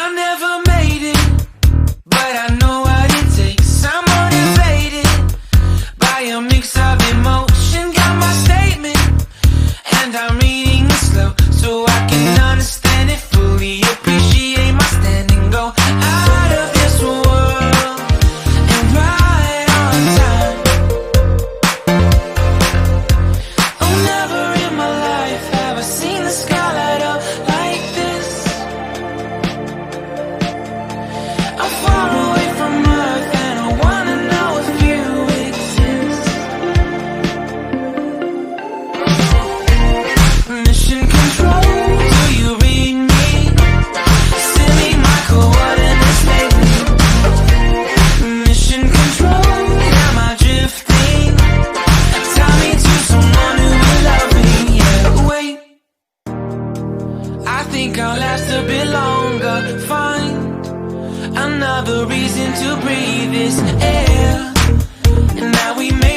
I never made it, but I know what it takes. I'm motivated by a mix of emotion. Got my statement, and I'm reading it slow so I can understand it fully. Appreciate my stand and go out of this world and right on time. Oh, never in my life have I seen the sky light up like this. I'm far away from Earth and I wanna know if you exist. Mission control, do you read me? Send me my coordinates lately. Mission control, am I drifting? Tie me to someone who will love me. Yeah, wait, I think I'll last a bit longer. Find another reason to breathe this air. And now we make